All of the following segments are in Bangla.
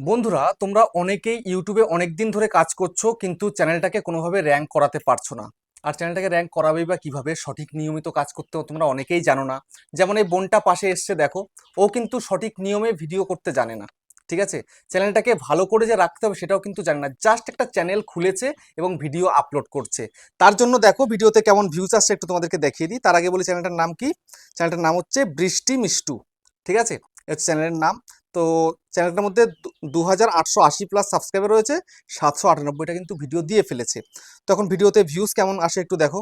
বন্ধুরা, তোমরা অনেকেই ইউটিউবে অনেক দিন ধরে কাজ করছো কিন্তু চ্যানেলটাকে কোনোভাবে র্যাঙ্ক করাতে পারছো না। আর চ্যানেলটাকে র্যাঙ্ক করাবেই বা কিভাবে? সঠিক নিয়মিত কাজ করতেও তোমরা অনেকেই জানো না। যেমন এই বোনটা পাশে এসছে দেখো, ও কিন্তু সঠিক নিয়মে ভিডিও করতে জানে না। ঠিক আছে, চ্যানেলটাকে ভালো করে যে রাখতে হবে সেটাও কিন্তু জানে না, জাস্ট একটা চ্যানেল খুলেছে এবং ভিডিও আপলোড করছে। তার জন্য দেখো ভিডিওতে কেমন ভিউজ আসছে একটু তোমাদেরকে দেখিয়ে দিই। তার আগে বলি চ্যানেলটার নাম কি। চ্যানেলটার নাম হচ্ছে বৃষ্টি মিষ্টু। ঠিক আছে, হচ্ছে চ্যানেলের নাম। তো চ্যানেলটার মধ্যে 2880 প্লাস সাবস্ক্রাইবার রয়েছে, 798টা কিন্তু ভিডিও দিয়ে ফেলেছে। তখন ভিডিওতে ভিউজ কেমন আসে একটু দেখো।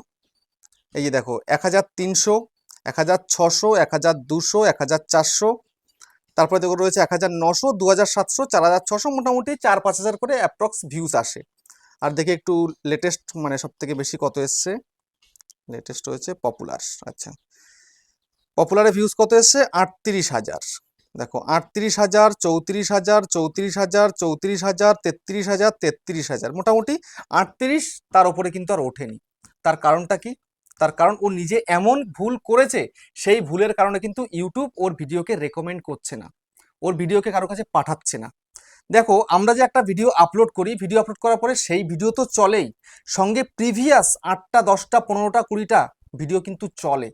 এই যে দেখো 1300, 1600, 1200, 1400, তারপরে দেখো রয়েছে 1900, 2700, 4600, মোটামুটি 4-5 হাজার করে অ্যাপ্রক্স ভিউজ আসে। আর দেখি একটু লেটেস্ট, মানে সব থেকে বেশি কত এসছে। লেটেস্ট হয়েছে পপুলার। আচ্ছা, পপুলারে ভিউজ কত এসছে? 38,000। দেখো 38,000, 34,000, 34,000, 34,000, 33,000, 33,000, মোটামুটি 38, তার উপরে কিন্তু আর ওঠেনি। তার কারণটা কি? তার কারণ ও নিজে এমন ভুল করেছে, সেই ভুলের কারণে কিন্তু ইউটিউব ওর ভিডিওকে রেকমেন্ড করছে না, ওর ভিডিওকে কারো কাছে পাঠাচ্ছে না। দেখো আমরা যে একটা ভিডিও আপলোড করি, ভিডিও আপলোড করার পরে সেই ভিডিও তো চলেই, সঙ্গে প্রিভিয়াস 8টা 10টা 15টা 20টা ভিডিও কিন্তু চলে।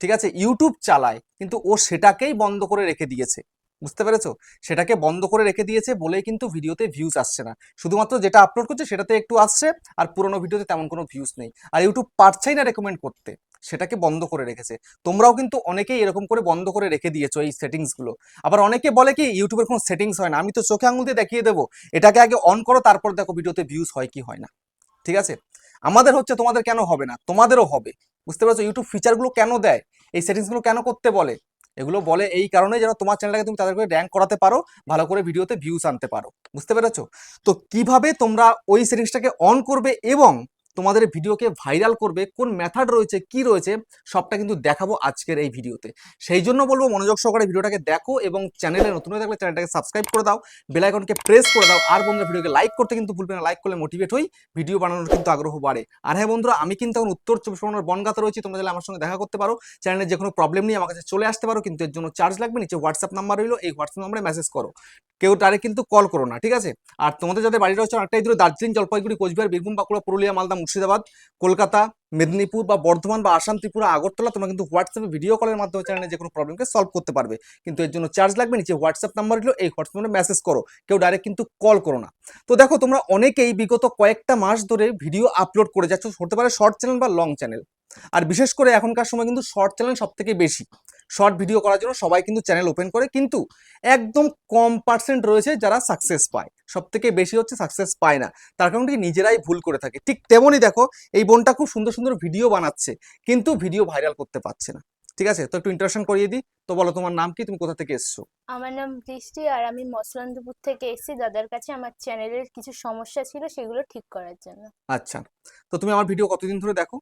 ঠিক আছে, ইউটিউব চালায় কিন্তু ও সেটাকেই বন্ধ করে রেখে দিয়েছে। বুঝতে পেরেছো? সেটাকে বন্ধ করে রেখে দিয়েছে বলেই কিন্তু ভিডিওতে ভিউজ আসছে না। শুধুমাত্র যেটা আপলোড করছে সেটাতে একটু আসছে, আর পুরোনো ভিডিওতে তেমন কোনো ভিউজ নেই। আর ইউটিউব পারছেই না রেকমেন্ড করতে, সেটাকে বন্ধ করে রেখেছে। তোমরাও কিন্তু অনেকেই এরকম করে বন্ধ করে রেখে দিয়েছো এই সেটিংসগুলো। আবার অনেকে বলে কি ইউটিউবের কোনো সেটিংস হয় না, আমি তো চোখে আঙুল দিয়ে দেখিয়ে দেবো, এটাকে আগে অন করো তারপর দেখো ভিডিওতে ভিউজ হয় কি হয় না। ঠিক আছে, আমাদের হচ্ছে, তোমাদের কেন হবে না? তোমাদেরও হবে। বুঝতে পারছো ইউটিউব ফিচারগুলো কেন দেয়, এই সেটিংসগুলো কেন করতে বলে? এগুলো বলে এই কারণে যেন তোমার চ্যানেলটাকে তুমি তাদের করে র্যাঙ্ক করাতে পারো, ভালো করে ভিডিওতে ভিউজ আনতে পারো। বুঝতে পেরেছো? তো কিভাবে তোমরা ওই সেটিংসটাকে অন করবে এবং তোমাদের ভিডিওকে ভাইরাল করবে, কোন মেথড রয়েছে কি রয়েছে, সবটা কিন্তু দেখাবো আজকের এই ভিডিওতে। সেই জন্য বলবো মনোযোগ সহকারে ভিডিওটাকে দেখো এবং চ্যানেলে নতুন হয়ে থাকলে চ্যানেলটাকে সাবস্ক্রাইব করে দাও, বেল আইকনকে প্রেস করে দাও। আর বন্ধুরা ভিডিওকে লাইক করতে কিন্তু ভুলবে না, লাইক করলে মোটিভেট হই, ভিডিও বানানোর কিন্তু আগ্রহ বাড়ে। আর হ্যাঁ বন্ধুরা, আমি কিন্তু এখন উত্তর 24 পরগনার বনগাঁতে রয়েছি, তোমরা চাইলে আমার সঙ্গে দেখা করতে পারো, চ্যানেলের যে কোনো প্রবলেম নিয়ে আমার কাছে চলে আসতে পারো, কিন্তু এর জন্য চার্জ লাগবে। নিচে হোয়াটসঅ্যাপ নাম্বার রইলো, এই হোয়াটসঅ্যাপ নাম্বারে মেসেজ করো, কেউ ডাইরেক্ট কিন্তু কল করো না। ঠিক আছে? আর তোমাদের যাদের বাড়ি রয়েছে অনেকটাই দূরে, দার্জিলিং, জলপাইগুড়ি, কোচবিহার, বীরভূম, বাঁকুড়া, পুরুলিয়া, মালদা, মুর্শিদাবাদ, কলকাতা, মেদিনীপুর বা বর্ধমান বা আসাম, ত্রিপুরা, আগরতলা, তোমরা কিন্তু হোয়াটসঅ্যাপে ভিডিও কলের মাধ্যমে চ্যানেলে যে কোনো প্রবলেমকে সলভ করতে পারবে, কিন্তু এর জন্য চার্জ লাগবে। নিচে হোয়াটসঅ্যাপ নাম্বার হলো, এই হোয়াটসঅ্যাপে মেসেজ করো, কেউ ডাইরেক্ট কিন্তু কল করো না। তো দেখো তোমরা অনেকেই বিগত কয়েকটা মাস ধরে ভিডিও আপলোড করে যাচ্ছ, হতে পারে শর্ট চ্যানেল বা লং চ্যানেল। আর বিশেষ করে এখনকার সময় কিন্তু শর্ট চ্যানেল সব থেকে বেশি, শর্ট ভিডিও করার জন্য সবাই কিন্তু চ্যানেল ওপেন করে, কিন্তু একদম কম পার্সেন্ট রয়েছে যারা সাকসেস পায়, সব থেকে বেশি হচ্ছে সাকসেস পায় না। তার কারণ কি, নিজেরাই ভুল করে থাকে। ঠিক তেমনই দেখো এই বোনটা খুব সুন্দর সুন্দর ভিডিও বানাচ্ছে কিন্তু ভিডিও ভাইরাল করতে পারছে না। ঠিক আছে, তো একটু ইন্ট্রোডাকশন করিয়ে দিই। তো বলো তোমার নাম কি, তুমি কোথা থেকে এসছো? আমার নাম বৃষ্টি আর আমি মসলন্দপুর থেকে এসেছি দাদার কাছে আমার চ্যানেলের কিছু সমস্যা ছিল সেগুলো ঠিক করার জন্য। আচ্ছা, তো তুমি আমার ভিডিও কতদিন ধরে দেখো?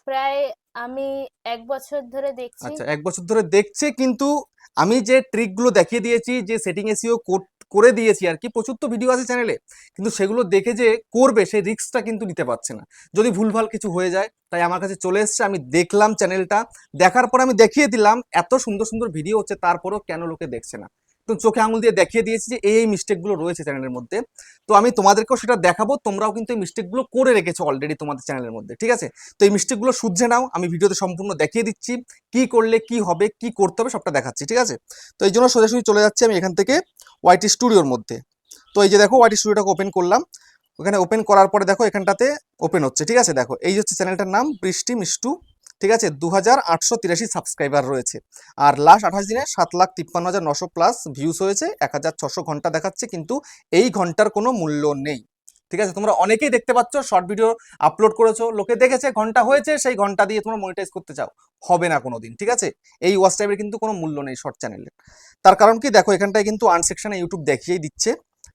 প্রায় আমি 1 বছর ধরে দেখছি। আচ্ছা, 1 বছর ধরে দেখছে, কিন্তু আমি যে ট্রিকগুলো দেখিয়ে দিয়েছি, যে সেটিং এসিও করে দিয়েছি আর কি, প্রচুর তো ভিডিও আছে চ্যানেলে, কিন্তু সেগুলো দেখে যে করবে সেই রিস্কটা কিন্তু নিতে পারছে না, যদি ভুলভাল কিছু হয়ে যায়। তাই আমার কাছে চলে এসছে, আমি দেখলাম চ্যানেলটা, দেখার পর আমি দেখিয়ে দিলাম এত সুন্দর সুন্দর ভিডিও হচ্ছে, তারপরেও কেন লোকে দেখছে না। তো চোখে আঙুল দিয়ে দেখিয়ে দিয়েছি যে এই মিস্টেকগুলো রয়েছে চ্যানেলের মধ্যে। তো আমি তোমাদেরকেও সেটা দেখাবো, তোমরাও কিন্তু এই মিস্টেকগুলো করে রেখেছো অলরেডি তোমাদের চ্যানেলের মধ্যে। ঠিক আছে, তো এই মিস্টেকগুলো শুধরে নাও, আমি ভিডিওতে সম্পূর্ণ দেখিয়ে দিচ্ছি কি করলে কি হবে, কি করতে হবে, সবটা দেখাচ্ছি। ঠিক আছে, তো এই জন্য সোজাসুজি চলে যাচ্ছি আমি এখান থেকে ওয়াইটি স্টুডিওর মধ্যে। তো এই যে দেখো ওয়াইটি স্টুডিওটাকে ওপেন করলাম, ওখানে ওপেন করার পরে দেখো এখানটাতে ওপেন হচ্ছে। ঠিক আছে, দেখো এই হচ্ছে চ্যানেলটার নাম বৃষ্টি মিষ্টু। ঠিক আছে, 2883 সাবস্ক্রাইবার রয়েছে, আর লাস্ট 28 দিনে 7,53,900 প্লাস ভিউজ হয়েছে, 1600 ঘন্টা দেখাচ্ছে, কিন্তু এই ঘন্টার কোনো মূল্য নেই। ঠিক আছে, তোমরা অনেকেই দেখতে পাচ্ছ শর্ট ভিডিও আপলোড করেছো, লোকে দেখেছে, ঘন্টা হয়েছে, সেই ঘন্টা দিয়ে তোমরা মনিটাইজ করতে চাও, হবে না কোনোদিন। ঠিক আছে, এই ওয়াচ টাইমের কিন্তু কোনো মূল্য নেই শর্ট চ্যানেলের। তার কারণ কি, দেখো এখানটায় কিন্তু আর্ন সেকশনে ইউটিউব দেখিয়েই দিচ্ছে।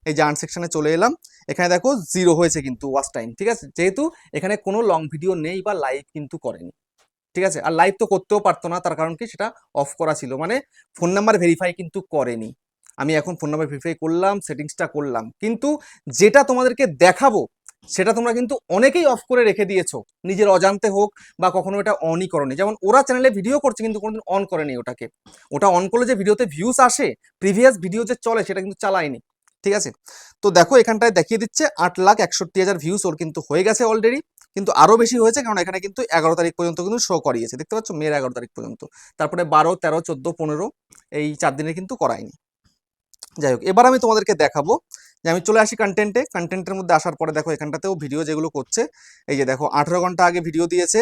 এই যে আর্ন সেকশনে চলে এলাম, এখানে দেখো 0 হয়েছে কিন্তু ওয়াচ টাইম। ঠিক আছে, যেহেতু এখানে কোনো লং ভিডিও নেই বা লাইভ কিন্তু করেনি। ঠিক আছে, আর লাইভ তো করতেও পারতো না, তার কারণ কি, সেটা অফ করা ছিল, মানে ফোন নাম্বার ভেরিফাই কিন্তু করেনি। আমি এখন ফোন নাম্বার ভেরিফাই করলাম, সেটিংসটা করলাম, কিন্তু যেটা তোমাদেরকে দেখাবো সেটা তোমরা কিন্তু অনেকেই অফ করে রেখে দিয়েছো, নিজের অজান্তে হোক বা কখনো এটা অনই করনি। যেমন ওরা চ্যানেলে ভিডিও করছে কিন্তু কোনোদিন অন করেনি ওটাকে, ওটা অন করলে যে ভিডিওতে ভিউজ আসে, প্রিভিয়াস ভিডিও যে চলে সেটা কিন্তু চালায়নি। ঠিক আছে। তো দেখো এখানটায় দেখিয়ে দিচ্ছে 8,61,000 ভিউজ ওর কিন্তু হয়ে গেছে অলরেডি, কিন্তু আরো বেশি হয়েছে কারণ এখানে কিন্তু 11 তারিখ পর্যন্ত কিন্তু শো করিয়েছে, দেখতে পাচ্ছ মের 11 তারিখ পর্যন্ত, তারপরে 12, 13, 14, 15 এই 4 দিনে কিন্তু করায়নি। যাই হোক, এবার আমি তোমাদেরকে দেখাবো যে আমি চলে আসি কন্টেন্টের মধ্যে আসার পরে দেখো এখানটাতেও ভিডিও যেগুলো করছে, এই যে দেখো 18 ঘন্টা আগে ভিডিও দিয়েছে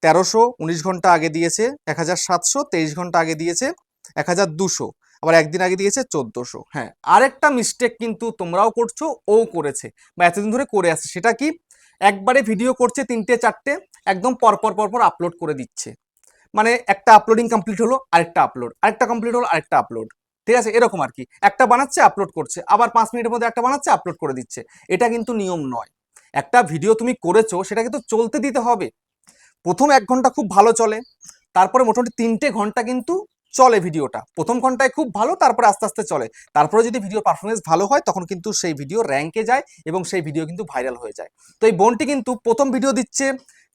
1300, 19 ঘন্টা আগে দিয়েছে 1700, 23 ঘন্টা আগে দিয়েছে 1200, আবার একদিন আগে দিয়েছে 1400। হ্যাঁ, আরেকটা মিস্টেক কিন্তু তোমরাও করছো, ও করেছে বা এতদিন ধরে করে আসছে, সেটা কি, একবারে ভিডিও করছে 3টে 4টে, একদম পরপর পরপর আপলোড করে দিচ্ছে, মানে একটা আপলোডিং কমপ্লিট হলো আরেকটা আপলোড, আরেকটা কমপ্লিট হলো আরেকটা আপলোড, ঠিক আছে, এরকম আর কি, একটা বানাচ্ছে আপলোড করছে, আবার 5 মিনিটের মধ্যে একটা বানাচ্ছে আপলোড করে দিচ্ছে। এটা কিন্তু নিয়ম নয়। একটা ভিডিও তুমি করেছো সেটা কিন্তু চলতে দিতে হবে। প্রথম 1 ঘন্টা খুব ভালো চলে, তারপরে মোটামুটি 3টে ঘন্টা কিন্তু চলে ভিডিওটা, প্রথম ঘন্টায় খুব ভালো, তারপরে আস্তে আস্তে চলে, তারপরে যদি ভিডিও পারফরমেন্স ভালো হয় তখন কিন্তু সেই ভিডিও র্যাঙ্কে যায় এবং সেই ভিডিও কিন্তু ভাইরাল হয়ে যায়। তো এই বোনটি কিন্তু প্রথম ভিডিও দিচ্ছে,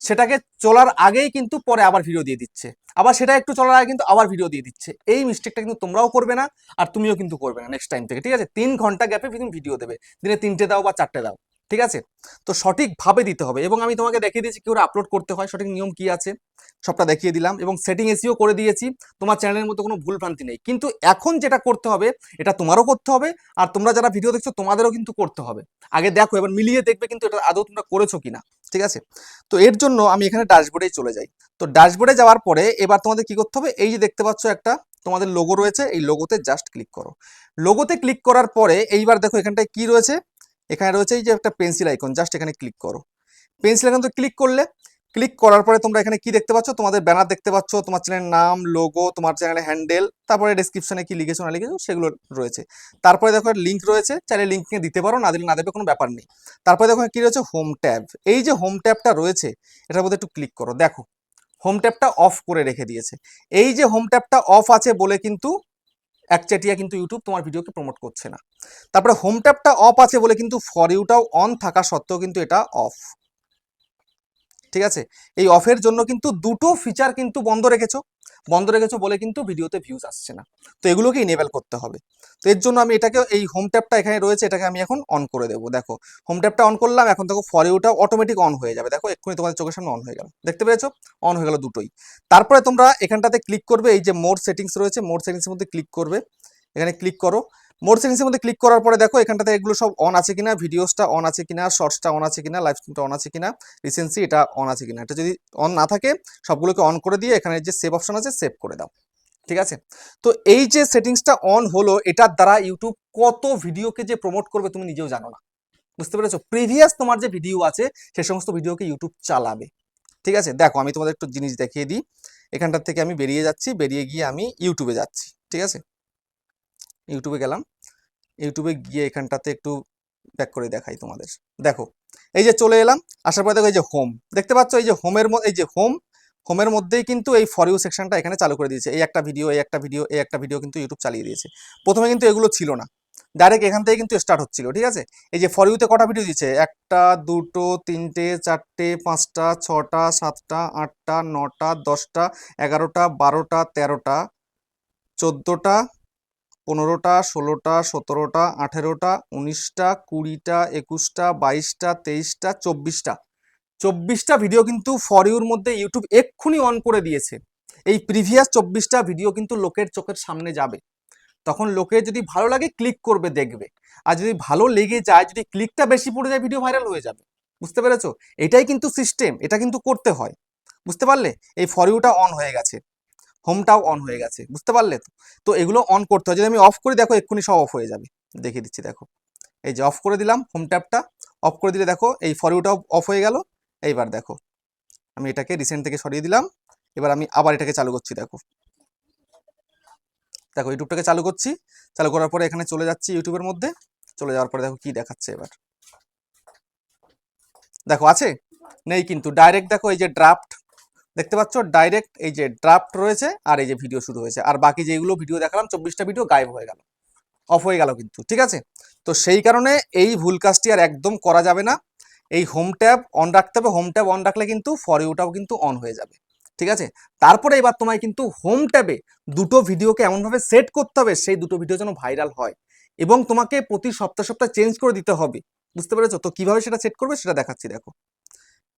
সেটাকে চলার আগেই কিন্তু পরে আবার ভিডিও দিয়ে দিচ্ছে, আবার সেটা একটু চলার আগে কিন্তু আবার ভিডিও দিয়ে দিচ্ছে। এই মিস্টেকটা কিন্তু তোমরাও করবে না, আর তুমিও কিন্তু করবে না নেক্সট টাইম থেকে, ঠিক আছে। 3 ঘন্টা গ্যাপে তুমি ভিডিও দেবে, দিনে 3টে দাও বা 4টে দাও, ঠিক আছে। তো সঠিকভাবে দিতে হবে, এবং আমি তোমাকে দেখিয়ে দিয়েছি কি করে আপলোড করতে হয়, সঠিক নিয়ম কি আছে সবটা দেখিয়ে দিলাম, এবং সেটিং এসিও করে দিয়েছি, তোমার চ্যানেলের মধ্যে কোনো ভুল ভ্রান্তি নেই। কিন্তু এখন যেটা করতে হবে এটা তোমারও করতে হবে, আর তোমরা যারা ভিডিও দেখছো তোমাদেরও কিন্তু করতে হবে। আগে দেখো, এবার মিলিয়ে দেখবে কিন্তু এটা আদৌ তোমরা করেছো কিনা, ঠিক আছে। তো এর জন্য আমি এখানে ড্যাশবোর্ডেই চলে যাই। তো ড্যাশবোর্ডে যাওয়ার পরে এবার তোমাদের কি করতে হবে, এই যে দেখতে পাচ্ছ একটা তোমাদের লোগো রয়েছে, এই লোগোতে জাস্ট ক্লিক করো। লোগোতে ক্লিক করার পরে এইবার দেখো এখানটায় কি রয়েছে, এখানে রয়েছে এই যে একটা পেন্সিল আইকন, জাস্ট এখানে ক্লিক করো। পেন্সিল আইকন ক্লিক করলে, ক্লিক করার পরে তোমরা এখানে কি দেখতে পাচ্ছ, তোমাদের ব্যানার দেখতে পাচ্ছ, তোমার চ্যানেলের নাম, লোগো, তোমার চ্যানেলের হ্যান্ডেল, তারপরে ডেসক্রিপশনে কি লিখেছো না লিখেছো সেগুলো রয়েছে। তারপরে দেখো লিঙ্ক রয়েছে, চাইলে লিঙ্ক দিতে পারো, না দিলে না দেবে, কোনো ব্যাপার নেই। তারপরে দেখো কি রয়েছে, হোম ট্যাব। এই যে হোম ট্যাবটা রয়েছে এটার মধ্যে একটু ক্লিক করো, দেখো হোম ট্যাবটা অফ করে রেখে দিয়েছে। এই যে হোম ট্যাবটা অফ আছে বলে কিন্তু একচেটিয়া কিন্তু ইউটিউব তোমার ভিডিওকে প্রমোট করছে না। তারপরে হোম ট্যাবটা অফ আছে বলে কিন্তু ফর ইউটাও অন থাকা সত্ত্বেও কিন্তু এটা অফ, ঠিক আছে। এই অফের জন্য কিন্তু দুটো ফিচার কিন্তু বন্ধ রেখেছো বলে কিন্তু ভিডিওতে ভিউজ আসছে না। তো এগুলোকে ইনেবল করতে হবে। তো এর জন্য আমি এটাকে, এই হোম ট্যাবটা এখানে রয়েছে, এটাকে আমি এখন অন করে দেবো। দেখো হোম ট্যাবটা অন করলাম, এখন দেখো ফর ইউটা অটোমেটিক অন হয়ে যাবে, দেখো এক্ষুনি তোমাদের চোখের সামনে অন হয়ে গেল, দেখতে পেয়েছো, অন হয়ে গেল দুটোই। তারপরে তোমরা এখানটাতে ক্লিক করবে, এই যে মোর সেটিংস রয়েছে, মোর সেটিংসের মধ্যে ক্লিক করবে, এখানে ক্লিক করো। মোর সেটিংসের মধ্যে ক্লিক করার পরে দেখো এখানটাতে এগুলো সব অন আছে কিনা, ভিডিওসটা অন আছে কিনা, শর্টসটা অন আছে কিনা, লাইভ স্ট্রিমটা অন আছে কিনা, রিসেন্সি এটা অন আছে কিনা। এটা যদি অন না থাকে সবগুলোকে অন করে দিয়ে এখানে যে সেভ অপশন আছে সেভ করে দাও, ঠিক আছে। তো এই যে সেটিংসটা অন হলো, এটার দ্বারা ইউটিউব কত ভিডিওকে যে প্রমোট করবে তুমি নিজেও জানো না, বুঝতে পেরেছো। প্রিভিয়াস তোমার যে ভিডিও আছে সে সমস্ত ভিডিওকে ইউটিউব চালাবে, ঠিক আছে। দেখো আমি তোমাদের একটু জিনিস দেখিয়ে দিই, এখানটার থেকে আমি বেরিয়ে যাচ্ছি, বেরিয়ে গিয়ে আমি ইউটিউবে যাচ্ছি, ঠিক আছে। ইউটিউবে গেলাম, ইউটিউবে গিয়ে এখানটাতে একটু ব্যাক করে দেখাই তোমাদের। দেখো এই যে চলে এলাম, আসার পরে দেখো এই যে হোম দেখতে পাচ্ছ, এই যে হোমের মধ্যে, এই যে হোমের মধ্যেই কিন্তু এই ফর ইউ সেকশনটা এখানে চালু করে দিয়েছে। এই একটা ভিডিও, এই একটা ভিডিও, এই একটা ভিডিও কিন্তু ইউটিউব চালিয়ে দিয়েছে। প্রথমে কিন্তু এগুলো ছিল না, ডাইরেক্ট এখান থেকে কিন্তু স্টার্ট হচ্ছিল, ঠিক আছে। এই যে ফর ইউতে কটা ভিডিও দিচ্ছে, 1টা 2টো 3টে 4টে 5টা 6টা 7টা 8টা 9টা 10টা 11টা 12টা 13টা 14টা 15টা 16টা 17টা 18টা 19টা 20টা 21টা 22টা 23টা 24টা ভিডিও কিন্তু ফর ইউর মধ্যে ইউটিউব এক্ষুনি অন করে দিয়েছে। এই প্রিভিয়াস 24টা ভিডিও কিন্তু লোকের চোখের সামনে যাবে, তখন লোকে যদি ভালো লাগে ক্লিক করবে দেখবে, আর যদি ভালো লেগে যায়, যদি ক্লিকটা বেশি পড়ে যায় ভিডিও ভাইরাল হয়ে যাবে, বুঝতে পেরেছো। এটাই কিন্তু সিস্টেম, এটা কিন্তু করতে হয়, বুঝতে পারলে। এই ফর ইউটা অন হয়ে গেছে, হোমটাও অন হয়ে গেছে, বুঝতে পারলে তো। তো এগুলো অন করতে হয়, যদি আমি অফ করি দেখো এক্ষুনি সব অফ হয়ে যাবে, দেখিয়ে দিচ্ছি দেখো। এই যে অফ করে দিলাম হোম ট্যাবটা, অফ করে দিলে দেখো এই ফর ইউটাও অফ হয়ে গেল। এইবার দেখো আমি এটাকে রিসেন্ট থেকে সরিয়ে দিলাম, এবার আমি আবার এটাকে চালু করছি। দেখো দেখো ইউটিউবটাকে চালু করছি, চালু করার পরে এখানে চলে যাচ্ছি ইউটিউবের মধ্যে, চলে যাওয়ার পরে দেখো কি দেখাচ্ছে এবার, দেখো আছে নেই কিন্তু, ডাইরেক্ট দেখো এই যে ড্রাফট দেখতে পাচ্ছ, ডাইরেক্ট এই যে ড্রাফট রয়েছে, আর এই যে ভিডিও শুরু হয়েছে, আর বাকি যেগুলো ভিডিও দেখালাম 24টা ভিডিও গায়েব হয়ে গেল, অফ হয়ে গেল কিন্তু, ঠিক আছে। তো সেই কারণে এই ভুল কাজটি আর একদম করা যাবে না, এই হোম ট্যাব অন রাখতে হবে। হোম ট্যাব অন রাখলে কিন্তু ফর ইউটাও কিন্তু অন হয়ে যাবে, ঠিক আছে। তারপরে এবার তোমায় কিন্তু হোম ট্যাবে দুটো ভিডিওকে এমনভাবে সেট করতে হবে সেই দুটো ভিডিও যেন ভাইরাল হয়। এবং তোমাকে প্রতি সপ্তাহে সপ্তাহে চেঞ্জ করে দিতে হবে। বুঝতে পেরেছো? তো কিভাবে সেটা সেট করবে সেটা দেখাচ্ছি, দেখো।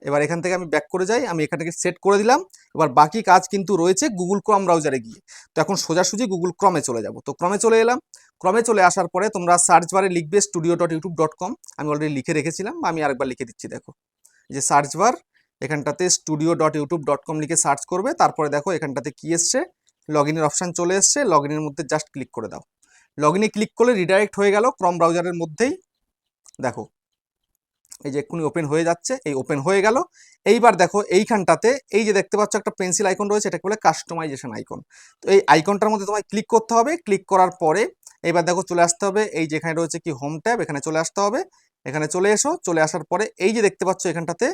এবার এখান থেকে আমি ব্যাক করে যাই, আমি এখান থেকে সেট করে দিলাম। এবার বাকি কাজ কিন্তু রয়েছে গুগল ক্রোম ব্রাউজারে গিয়ে। তো এখন সোজাসুজি গুগল ক্রমে চলে যাব। তো ক্রমে চলে এলাম। ক্রমে চলে আসার পরে তোমরা সার্চ বারে লিখবে studio.youtube.com। আমি অলরেডি লিখে রেখেছিলাম, আমি আরেকবার লিখে দিচ্ছি, দেখো। যে সার্চ বার, এখানটাতে studio.youtube.com লিখে সার্চ করবে। তারপরে দেখো এখানটাতে কি এসছে, লগ ইনের অপশান চলে এসছে। লগ ইনের মধ্যে জাস্ট ক্লিক করে দাও। লগ ইনে ক্লিক করলে রিডাইরেক্ট হয়ে গেল ক্রম ব্রাউজারের মধ্যেই। দেখো এই যে এক্ষুনি ওপেন হয়ে যাচ্ছে, এই ওপেন হয়ে গেল। এইবার দেখো এইখানটাতে এই যে দেখতে পাচ্ছ একটা পেন্সিল আইকন রয়েছে, এটাকে বলে কাস্টমাইজেশন আইকন। তো এই আইকনটার মধ্যে তোমায় ক্লিক করতে হবে। ক্লিক করার পরে এবার দেখো চলে আসতে হবে এই যেখানে রয়েছে কি হোম ট্যাব, এখানে চলে আসতে হবে। এখানে চলে এসো, চলে আসার পরে এই যে দেখতে পাচ্ছ এখানটাতে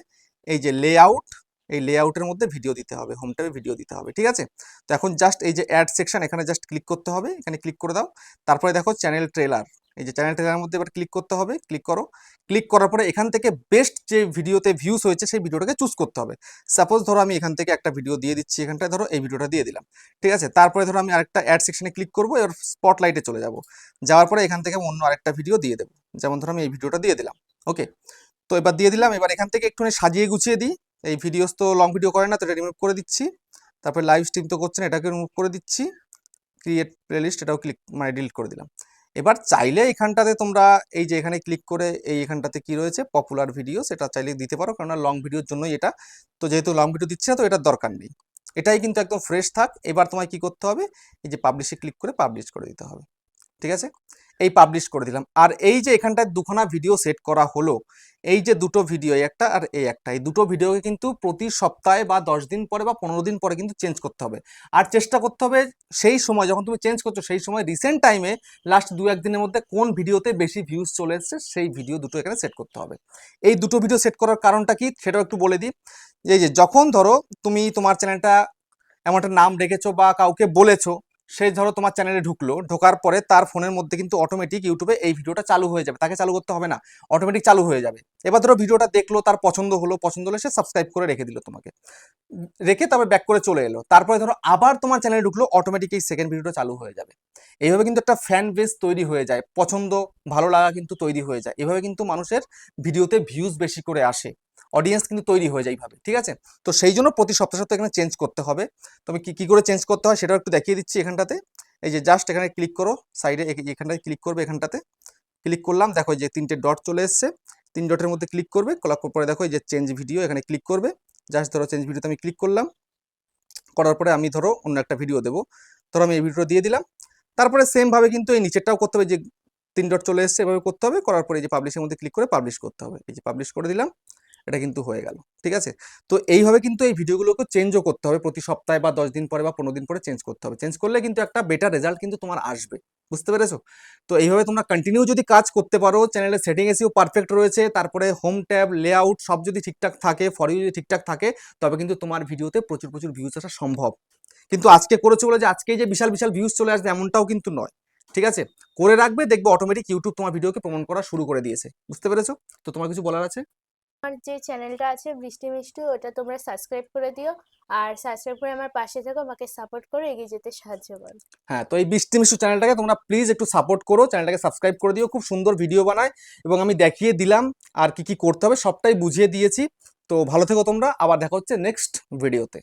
এই যে লেআউট, এই লেআউটের মধ্যে ভিডিও দিতে হবে, হোম ট্যাবে ভিডিও দিতে হবে, ঠিক আছে। তো এখন জাস্ট এই যে অ্যাড সেকশন, এখানে জাস্ট ক্লিক করতে হবে, এখানে ক্লিক করে দাও। তারপরে দেখো চ্যানেল ট্রেলার, এই যে চ্যানেল ট্রেলারের মধ্যে এবার ক্লিক করতে হবে, ক্লিক করো। ক্লিক করার পরে এখান থেকে বেস্ট যে ভিডিওতে ভিউজ হয়েছে সেই ভিডিওটাকে চুজ করতে হবে। সাপোজ ধরো আমি এখান থেকে একটা ভিডিও দিয়ে দিচ্ছি, এখানটায় ধরো এই ভিডিওটা দিয়ে দিলাম, ঠিক আছে। তারপরে ধরো আমি আরেকটা অ্যাড সেকশনে ক্লিক করবো, এবার স্পটলাইটে চলে যাব। যাওয়ার পরে এখান থেকে অন্য আরেকটা ভিডিও দিয়ে দেবো, যেমন ধরো আমি এই ভিডিওটা দিয়ে দিলাম, ওকে। তো এবার দিয়ে দিলাম। এবার এখান থেকে একটুখানি সাজিয়ে গুছিয়ে দিই। এই ভিডিওস তো লং ভিডিও করে না, তো এটা রিমুভ করে দিচ্ছি। তারপরে লাইভ স্ট্রিম তো করছে না, এটাকে রিমুভ করে দিচ্ছি। ক্রিয়েট প্লেলিস্ট, এটাও ক্লিক মানে ডিলিট করে দিলাম। এবার চাইলে এখানটাতে তোমরা এই যে এখানে ক্লিক করে এই এখানটাতে কি রয়েছে পপুলার ভিডিও, সেটা চাইলে দিতে পারো, কারণ লং ভিডিওর জন্যই এটা। তো যেহেতু লং ভিডিও দিচ্ছে না, তো এটার দরকার নেই। এটাই কিন্তু একদম ফ্রেশ থাক। এবার তোমায় কি করতে হবে, এই যে পাবলিশে ক্লিক করে পাবলিশ করে দিতে হবে, ঠিক আছে। এই পাবলিশ করে দিলাম। আর এই যে এখানটায় দুখানা ভিডিও সেট করা হলো, এই যে দুটো ভিডিও, একটা আর এই একটা, এই দুটো ভিডিওকে কিন্তু প্রতি সপ্তাহে বা 10 দিন পরে বা 15 দিন পরে কিন্তু চেঞ্জ করতে হবে। আর চেষ্টা করতে হবে সেই সময় যখন তুমি চেঞ্জ করছো, সেই সময় রিসেন্ট টাইমে লাস্ট 2-1 দিনের মধ্যে কোন ভিডিওতে বেশি ভিউজ চলে এসছে সেই ভিডিও দুটো এখানে সেট করতে হবে। এই দুটো ভিডিও সেট করার কারণটা কি সেটাও একটু বলে দিই। এই যে যখন ধরো তুমি তোমার চ্যানেলটা এমন একটা নাম রেখেছো বা কাউকে বলেছো, সে ধরো তোমার চ্যানেলে ঢুকলো, ঢোকার পরে তার ফোনের মধ্যে কিন্তু অটোমেটিক ইউটিউবে এই ভিডিওটা চালু হয়ে যাবে, তাকে চালু করতে হবে না, অটোমেটিক চালু হয়ে যাবে। এবার ধরো ভিডিওটা দেখলো, তার পছন্দ হলো, পছন্দ হলে সে সাবস্ক্রাইব করে রেখে দিল তোমাকে, রেখে তারপর ব্যাক করে চলে এলো। তারপরে ধরো আবার তোমার চ্যানেলে ঢুকলো, অটোমেটিক এই সেকেন্ড ভিডিওটা চালু হয়ে যাবে। এইভাবে কিন্তু একটা ফ্যান বেস তৈরি হয়ে যায়, পছন্দ ভালো লাগা কিন্তু তৈরি হয়ে যায়। এভাবে কিন্তু মানুষের ভিডিওতে ভিউজ বেশি করে আসে, অডিয়েন্স কিন্তু তৈরি হয়ে যায় এইভাবে, ঠিক আছে। তো সেই জন্য প্রতি সপ্তাহে সপ্তাহে এখানে চেঞ্জ করতে হবে। তুমি কি করে চেঞ্জ করতে হয় সেটাও একটু দেখিয়ে দিচ্ছি এখানটাতে। এই যে জাস্ট এখানে ক্লিক করো, সাইডে এখানটায় ক্লিক করবে, এখানটাতে ক্লিক করলাম, দেখো যে 3টে ডট চলে এসছে। 3 ডটের মধ্যে ক্লিক করবে, করার পরে দেখো এই যে চেঞ্জ ভিডিও, এখানে ক্লিক করবে। জাস্ট ধরো চেঞ্জ ভিডিওতে আমি ক্লিক করলাম, করার পরে আমি ধরো অন্য একটা ভিডিও দেবো, ধরো আমি এই ভিডিও দিয়ে দিলাম। তারপরে সেম ভাবে কিন্তু এই নিচেরটাও করতে হবে, যে 3 ডট চলে এসছে এভাবে করতে হবে। করার পরে এই যে পাবলিশের মধ্যে ক্লিক করে পাবলিশ করতে হবে, এই যে পাবলিশ করে দিলাম, এটা কিন্তু হয়ে গেল, ঠিক আছে। তো এইভাবে কিন্তু এই ভিডিওগুলোকে চেঞ্জও করতে হবে, প্রতি সপ্তাহে বা 10 দিন পরে বা 15 দিন পরে চেঞ্জ করতে হবে। চেঞ্জ করলে কিন্তু একটা বেটার রেজাল্ট কিন্তু তোমার আসবে, বুঝতে পেরেছো? তো এইভাবে তোমরা কন্টিনিউ যদি কাজ করতে পারো, চ্যানেলের সেটিং এসিও পারফেক্ট রয়েছে, তারপরে হোম ট্যাব লেআউট সব যদি ঠিকঠাক থাকে, ফর ইউ যদি ঠিকঠাক থাকে, তবে কিন্তু তোমার ভিডিওতে প্রচুর প্রচুর ভিউজ আসা সম্ভব। কিন্তু আজকে করেছো বলে যে আজকেই যে বিশাল বিশাল ভিউজ চলে আসবে এমনটাও কিন্তু নয়, ঠিক আছে। করে রাখবে, দেখবে অটোমেটিক ইউটিউব তোমার ভিডিওকে প্রমোট করা শুরু করে দিয়েছে, বুঝতে পেরেছো? তো তোমার কিছু বলার আছে? আমার যে চ্যানেলটা আছে বৃষ্টি মিষ্টি, ওটা তোমরা সাবস্ক্রাইব করে দিও। আর সাবস্ক্রাইব করে আমার পাশে থেকো, আমাকে সাপোর্ট করে এগিয়ে যেতে সাহায্য করো। হ্যাঁ, তো এই বৃষ্টি মিষ্টি চ্যানেলটাকে তোমরা প্লিজ একটু সাপোর্ট করো, চ্যানেলটাকে সাবস্ক্রাইব করে দিও। খুব সুন্দর ভিডিও বানায় এবং আমি দেখিয়ে দিলাম আর কি কি করতে হবে, সবটাই বুঝিয়ে দিয়েছি। তো ভালো থেকো তোমরা, আবার দেখা হচ্ছে নেক্সট ভিডিওতে।